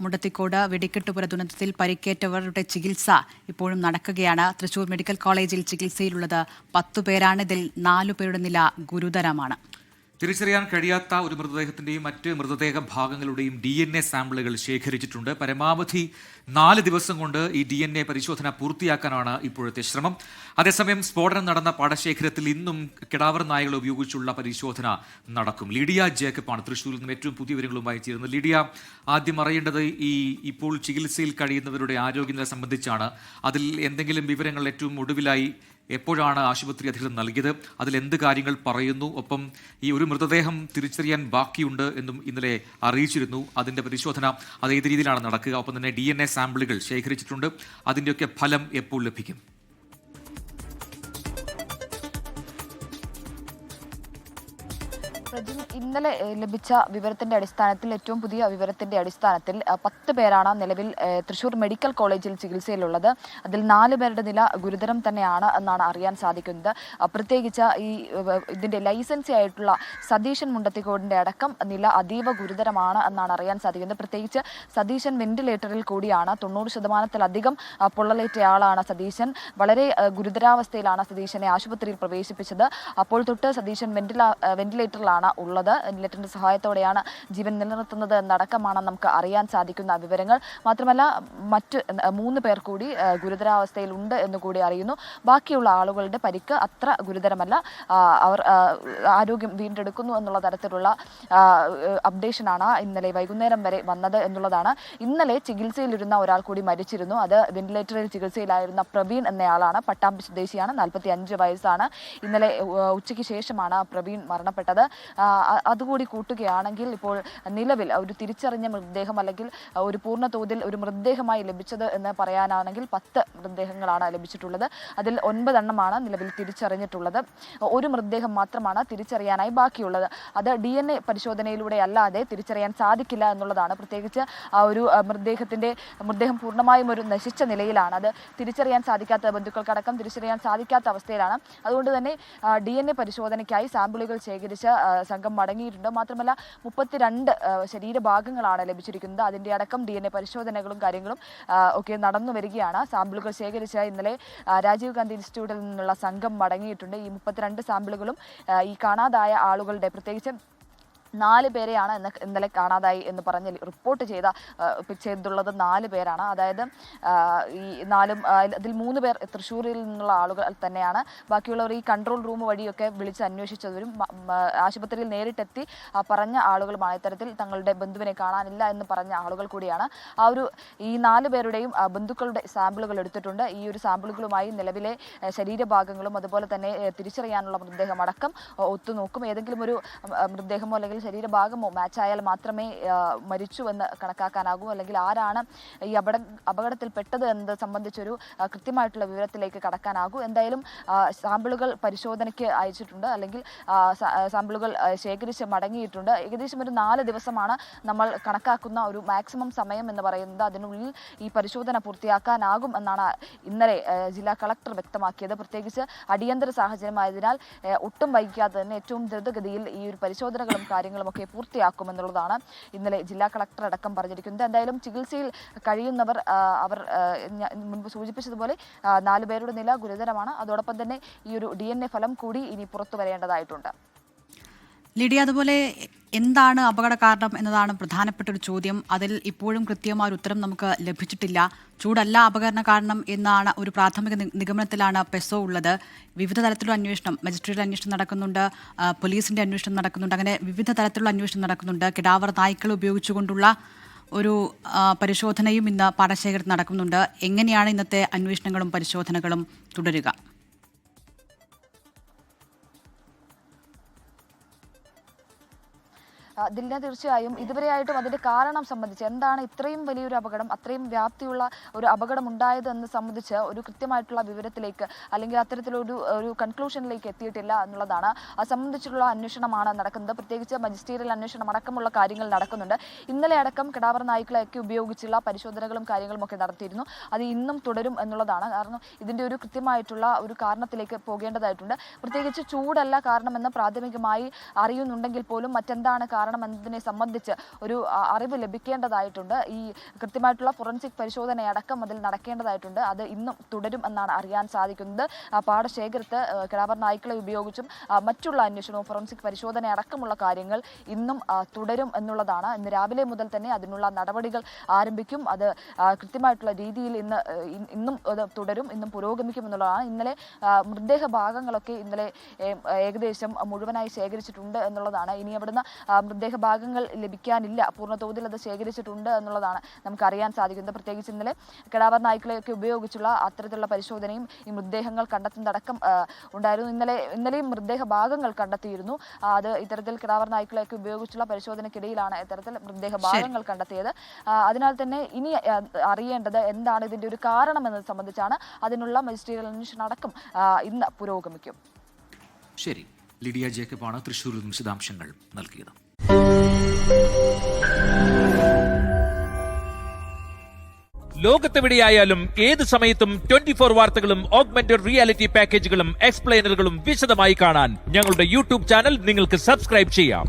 മുടത്തിക്കോട് വെടിക്കെട്ടുപുര ദുരന്തത്തിൽ പരിക്കേറ്റവരുടെ ചികിത്സ ഇപ്പോഴും നടക്കുകയാണ്. തൃശൂർ മെഡിക്കൽ കോളേജിൽ ചികിത്സയിലുള്ളത് 10 പേരാണ്. ഇതിൽ 4 പേരുടെ നില ഗുരുതരമാണ്. തിരിച്ചറിയാൻ കഴിയാത്ത ഒരു മൃതദേഹത്തിന്റെയും മറ്റ് മൃതദേഹ ഭാഗങ്ങളുടെയും DNA സാമ്പിളുകൾ ശേഖരിച്ചിട്ടുണ്ട്. പരമാവധി 4 ദിവസം കൊണ്ട് ഈ DNA പരിശോധന പൂർത്തിയാക്കാനാണ് ഇപ്പോഴത്തെ ശ്രമം. അതേസമയം സ്ഫോടനം നടന്ന പാടശേഖരത്തിൽ ഇന്നും കിടാവർ നായകളെ ഉപയോഗിച്ചുള്ള പരിശോധന നടക്കും. ലീഡിയ ജേക്കബാണ് തൃശ്ശൂരിൽ നിന്നും ഏറ്റവും പുതിയ വിവരങ്ങളുമായി ചേരുന്നത്. ലീഡിയ, ആദ്യം അറിയേണ്ടത് ഇപ്പോൾ ചികിത്സയിൽ കഴിയുന്നവരുടെ ആരോഗ്യനില സംബന്ധിച്ചാണ്. അതിൽ എന്തെങ്കിലും വിവരങ്ങൾ ഏറ്റവും ഒടുവിലായി എപ്പോഴാണ് ആശുപത്രി അധികൃതർ നൽകിയത്? അതിൽ എന്ത് കാര്യങ്ങൾ പറയുന്നു? ഒപ്പം ഈ ഒരു മൃതദേഹം തിരിച്ചറിയാൻ ബാക്കിയുണ്ട് എന്നും ഇന്നലെ അറിയിച്ചിരുന്നു. അതിന്റെ പരിശോധന അത് ഏത് രീതിയിലാണ് നടക്കുക? ഒപ്പം തന്നെ DNA സാമ്പിളുകൾ ശേഖരിച്ചിട്ടുണ്ട്. അതിൻ്റെയൊക്കെ ഫലം എപ്പോൾ ലഭിക്കും? ഇന്നലെ ലഭിച്ച വിവരത്തിന്റെ അടിസ്ഥാനത്തിൽ, ഏറ്റവും പുതിയ വിവരത്തിന്റെ അടിസ്ഥാനത്തിൽ 10 പേരാണ് നിലവിൽ തൃശൂർ മെഡിക്കൽ കോളേജിൽ ചികിത്സയിലുള്ളത്. അതിൽ 4 പേരുടെ നില ഗുരുതരം തന്നെയാണ് എന്നാണ് അറിയാൻ സാധിക്കുന്നത്. പ്രത്യേകിച്ച് ഇതിന്റെ ലൈസൻസി ആയിട്ടുള്ള സതീശൻ മുണ്ടത്തിക്കോടിന്റെ അടക്കം നില അതീവ ഗുരുതരമാണ് എന്നാണ് അറിയാൻ സാധിക്കുന്നത്. പ്രത്യേകിച്ച് സതീശൻ വെന്റിലേറ്ററിൽ കൂടിയാണ്. 90%-ലധികം പൊള്ളലേറ്റയാളാണ് സതീശൻ. വളരെ ഗുരുതരാവസ്ഥയിലാണ് സതീശനെ ആശുപത്രിയിൽ പ്രവേശിപ്പിച്ചത്. അപ്പോൾ തൊട്ട് സതീശൻ വെന്റിലേറ്ററിലാണ് ഉള്ളത്. വെന്റിലേറ്ററിന്റെ സഹായത്തോടെയാണ് ജീവൻ നിലനിർത്തുന്നത് എന്നടക്കമാണ് നമുക്ക് അറിയാൻ സാധിക്കുന്ന വിവരങ്ങൾ. മാത്രമല്ല, മറ്റ് 3 പേർ കൂടി ഗുരുതരാവസ്ഥയിൽ ഉണ്ട് എന്ന് കൂടി അറിയുന്നു. ബാക്കിയുള്ള ആളുകളുടെ പരിക്ക് അത്ര ഗുരുതരമല്ല. അവർ ആരോഗ്യം വീണ്ടെടുക്കുന്നു എന്നുള്ള തരത്തിലുള്ള അപ്ഡേഷനാണ് ഇന്നലെ വൈകുന്നേരം വരെ വന്നത് എന്നുള്ളതാണ്. ഇന്നലെ ചികിത്സയിലിരുന്ന ഒരാൾ കൂടി മരിച്ചിരുന്നു. അത് വെന്റിലേറ്ററിൽ ചികിത്സയിലായിരുന്ന പ്രവീൺ എന്നയാളാണ്. പട്ടാമ്പി സ്വദേശിയാണ്. 45 വയസ്സാണ്. ഇന്നലെ ഉച്ചയ്ക്ക് ശേഷമാണ് പ്രവീൺ മരണപ്പെട്ടത്. അതുകൂടി കൂട്ടുകയാണെങ്കിൽ ഇപ്പോൾ നിലവിൽ ഒരു തിരിച്ചറിഞ്ഞ മൃതദേഹം, അല്ലെങ്കിൽ ഒരു പൂർണ്ണ തോതിൽ ഒരു മൃതദേഹമായി ലഭിച്ചത് എന്ന് പറയാനാണെങ്കിൽ 10 മൃതദേഹങ്ങളാണ് ലഭിച്ചിട്ടുള്ളത്. അതിൽ 9 എണ്ണമാണ് നിലവിൽ തിരിച്ചറിഞ്ഞിട്ടുള്ളത്. ഒരു മൃതദേഹം മാത്രമാണ് തിരിച്ചറിയാനായി ബാക്കിയുള്ളത്. അത് DNA പരിശോധനയിലൂടെ അല്ലാതെ തിരിച്ചറിയാൻ സാധിക്കില്ല എന്നുള്ളതാണ്. പ്രത്യേകിച്ച് ആ ഒരു മൃതദേഹം പൂർണ്ണമായും ഒരു നശിച്ച നിലയിലാണ്. അത് തിരിച്ചറിയാൻ സാധിക്കാത്ത, ബന്ധുക്കൾക്കടക്കം തിരിച്ചറിയാൻ സാധിക്കാത്ത അവസ്ഥയിലാണ്. അതുകൊണ്ട് തന്നെ DNA പരിശോധനയ്ക്കായി സാമ്പിളുകൾ ശേഖരിച്ച് സംഘം മടങ്ങിയിട്ടുണ്ട്. മാത്രമല്ല 32 ശരീരഭാഗങ്ങളാണ് ലഭിച്ചിരിക്കുന്നത്. അതിൻ്റെ അടക്കം DNA പരിശോധനകളും കാര്യങ്ങളും ഒക്കെ നടന്നു വരികയാണ്. സാമ്പിളുകൾ ശേഖരിച്ച ഇന്നലെ രാജീവ് ഗാന്ധി ഇൻസ്റ്റിറ്റ്യൂട്ടിൽ നിന്നുള്ള സംഘം മടങ്ങിയിട്ടുണ്ട്. ഈ 32 സാമ്പിളുകളും ഈ കാണാതായ ആളുകളുടെ, പ്രത്യേകിച്ച് 4 പേരെയാണ് ഇന്നലെ കാണാതായി എന്ന് പറഞ്ഞ് റിപ്പോർട്ട് ചെയ്തുള്ളത് 4 പേരാണ്. അതായത് ഈ 4 അതിൽ 3 പേർ തൃശ്ശൂരിൽ നിന്നുള്ള ആളുകൾ തന്നെയാണ്. ബാക്കിയുള്ളവർ ഈ കൺട്രോൾ റൂം വഴിയൊക്കെ വിളിച്ച് അന്വേഷിച്ചവരും ആശുപത്രിയിൽ നേരിട്ടെത്തി പറഞ്ഞ ആളുകളുമാണ്. ഇത്തരത്തിൽ തങ്ങളുടെ ബന്ധുവിനെ കാണാനില്ല എന്ന് പറഞ്ഞ ആളുകൾ കൂടിയാണ്. ഈ 4 പേരുടെയും ബന്ധുക്കളുടെ സാമ്പിളുകൾ എടുത്തിട്ടുണ്ട്. ഈ ഒരു സാമ്പിളുകളുമായി നിലവിലെ ശരീരഭാഗങ്ങളും അതുപോലെ തന്നെ തിരിച്ചറിയാനുള്ള മൃതദേഹം അടക്കം ഒത്തുനോക്കും. ഏതെങ്കിലും ഒരു മൃതദേഹമോ അല്ലെങ്കിൽ ശരീരഭാഗമോ മാച്ചായാൽ മാത്രമേ മരിച്ചു എന്ന് കണക്കാക്കാനാകൂ. അല്ലെങ്കിൽ ആരാണ് ഈ അപകടത്തിൽ പെട്ടത് എന്നത് സംബന്ധിച്ചൊരു കൃത്യമായിട്ടുള്ള വിവരത്തിലേക്ക് കടക്കാനാകൂ. എന്തായാലും സാമ്പിളുകൾ പരിശോധനയ്ക്ക് അയച്ചിട്ടുണ്ട്, അല്ലെങ്കിൽ സാമ്പിളുകൾ ശേഖരിച്ച് മടങ്ങിയിട്ടുണ്ട്. ഏകദേശം ഒരു 4 ദിവസമാണ് നമ്മൾ കണക്കാക്കുന്ന ഒരു മാക്സിമം സമയം എന്ന് പറയുന്നത്. അതിനുള്ളിൽ ഈ പരിശോധന പൂർത്തിയാക്കാനാകും എന്നാണ് ഇന്നലെ ജില്ലാ കളക്ടർ വ്യക്തമാക്കിയത്. പ്രത്യേകിച്ച് അടിയന്തര സാഹചര്യമായതിനാൽ ഒട്ടും വൈകാതെ തന്നെ ഏറ്റവും ദ്രുതഗതിയിൽ ഈ ഒരു പരിശോധനകളും കാര്യങ്ങളുമൊക്കെ പൂർത്തിയാക്കുമെന്നുള്ളതാണ് ഇന്നലെ ജില്ലാ കളക്ടർ അടക്കം പറഞ്ഞിരിക്കുന്നത്. എന്തായാലും ചികിത്സയിൽ കഴിയുന്നവർ, അവർ മുൻപ് സൂചിപ്പിച്ചതുപോലെ 4 പേരുടെ നില ഗുരുതരമാണ്. അതോടൊപ്പം തന്നെ ഈ ഒരു DNA ഫലം കൂടി ഇനി പുറത്തു വരേണ്ടതായിട്ടുണ്ട്. ലിഡിയ, അതുപോലെ എന്താണ് അപകട കാരണം എന്നതാണ് പ്രധാനപ്പെട്ട ഒരു ചോദ്യം. അതിൽ ഇപ്പോഴും കൃത്യമായ ഒരു ഉത്തരം നമുക്ക് ലഭിച്ചിട്ടില്ല. ചൂടല്ല അപകട കാരണം എന്നാണ് ഒരു പ്രാഥമിക നിഗമനത്തിലാണ് പെസോ ഉള്ളത്. വിവിധ തരത്തിലുള്ള അന്വേഷണം, മജിസ്ട്രേറ്റ് അന്വേഷണം നടക്കുന്നുണ്ട്, പോലീസിന്റെ അന്വേഷണം നടക്കുന്നുണ്ട്, അങ്ങനെ വിവിധ തരത്തിലുള്ള അന്വേഷണം നടക്കുന്നുണ്ട്. കിടാവർ നായ്ക്കൾ ഉപയോഗിച്ചുകൊണ്ടുള്ള ഒരു പരിശോധനയും ഇന്ന് പാടശേഖരത്ത് നടക്കുന്നുണ്ട്. എങ്ങനെയാണ് ഇന്നത്തെ അന്വേഷണങ്ങളും പരിശോധനകളും തുടരുക? ദിൽന, തീർച്ചയായും ഇതുവരെയായിട്ടും അതിന്റെ കാരണം സംബന്ധിച്ച്, എന്താണ് ഇത്രയും വലിയൊരു അപകടം, അത്രയും വ്യാപ്തിയുള്ള ഒരു അപകടം ഉണ്ടായത് എന്ന് സംബന്ധിച്ച് ഒരു കൃത്യമായിട്ടുള്ള വിവരത്തിലേക്ക്, അല്ലെങ്കിൽ അത്തരത്തിലൊരു കൺക്ലൂഷനിലേക്ക് എത്തിയിട്ടില്ല എന്നുള്ളതാണ്. അത് സംബന്ധിച്ചുള്ള അന്വേഷണമാണ് നടക്കുന്നത്. പ്രത്യേകിച്ച് മജിസ്ട്രേറിയൽ അന്വേഷണം അടക്കമുള്ള കാര്യങ്ങൾ നടക്കുന്നുണ്ട്. ഇന്നലെ അടക്കം കിടാവർ നായ്ക്കളെയൊക്കെ ഉപയോഗിച്ചുള്ള പരിശോധനകളും കാര്യങ്ങളും ഒക്കെ നടത്തിയിരുന്നു. അത് ഇന്നും തുടരും എന്നുള്ളതാണ്. കാരണം ഇതിന്റെ ഒരു കൃത്യമായിട്ടുള്ള ഒരു കാരണത്തിലേക്ക് പോകേണ്ടതായിട്ടുണ്ട്. പ്രത്യേകിച്ച് ചൂടല്ല കാരണമെന്ന് പ്രാഥമികമായി അറിയുന്നുണ്ടെങ്കിൽ പോലും മറ്റെന്താണ് കാരണം എന്നതിനെ സംബന്ധിച്ച് ഒരു അറിവ് ലഭിക്കേണ്ടതായിട്ടുണ്ട്. ഈ കൃത്യമായിട്ടുള്ള ഫോറൻസിക് പരിശോധനയടക്കം അതിൽ നടക്കേണ്ടതായിട്ടുണ്ട്. അത് ഇന്നും തുടരും എന്നാണ് അറിയാൻ സാധിക്കുന്നത്. പാടശേഖരത്ത് കിടാവർ നായ്ക്കളെ ഉപയോഗിച്ചും മറ്റുള്ള അന്വേഷണവും ഫോറൻസിക് പരിശോധന അടക്കമുള്ള കാര്യങ്ങൾ ഇന്നും തുടരും എന്നുള്ളതാണ്. ഇന്ന് രാവിലെ മുതൽ തന്നെ അതിനുള്ള നടപടികൾ ആരംഭിക്കും. അത് കൃത്യമായിട്ടുള്ള രീതിയിൽ ഇന്നും തുടരും, ഇന്നും പുരോഗമിക്കും എന്നുള്ളതാണ്. ഇന്നലെ മൃതദേഹ ഭാഗങ്ങളൊക്കെ ഇന്നലെ ഏകദേശം മുഴുവനായി ശേഖരിച്ചിട്ടുണ്ട് എന്നുള്ളതാണ്. ഇനി അവിടുന്ന് മൃതദേഹ ഭാഗങ്ങൾ ലഭിക്കാനില്ല, പൂർണ്ണതോതിൽ അത് ശേഖരിച്ചിട്ടുണ്ട് എന്നുള്ളതാണ് നമുക്ക് അറിയാൻ സാധിക്കുന്നത്. പ്രത്യേകിച്ച് ഇന്നലെ കിടാവർ നായ്ക്കളെയൊക്കെ ഉപയോഗിച്ചുള്ള അത്തരത്തിലുള്ള പരിശോധനയും ഈ മൃതദേഹങ്ങൾ കണ്ടെത്തുന്നതടക്കം ഉണ്ടായിരുന്നു. ഇന്നലെയും മൃതദേഹ ഭാഗങ്ങൾ കണ്ടെത്തിയിരുന്നു. അത് ഇത്തരത്തിൽ കിടാവർ നായ്ക്കളെയൊക്കെ ഉപയോഗിച്ചുള്ള പരിശോധനയ്ക്കിടയിലാണ് ഇത്തരത്തിൽ മൃതദേഹ ഭാഗങ്ങൾ കണ്ടെത്തിയത്. അതിനാൽ തന്നെ ഇനി അറിയേണ്ടത് എന്താണ് ഇതിന്റെ ഒരു കാരണം എന്നത് സംബന്ധിച്ചാണ്. അതിനുള്ള മജിസ്ട്രിയൽ അന്വേഷണം അടക്കം ഇന്ന് പുരോഗമിക്കും. ശരി, ലിഡിയ ജേക്കബാണ് തൃശ്ശൂരിൽ നിന്ന് വിശദാംശങ്ങൾ നൽകിയത്. ലോകത്തെവിടെയായാലും ഏത് സമയത്തും 24 വാർത്തകളും ഓഗ്മെന്റഡ് റിയാലിറ്റി പാക്കേജുകളും എക്സ്പ്ലെയിനറുകളും വിശദമായി കാണാൻ ഞങ്ങളുടെ യൂട്യൂബ് ചാനൽ നിങ്ങൾക്ക് സബ്സ്ക്രൈബ് ചെയ്യാം.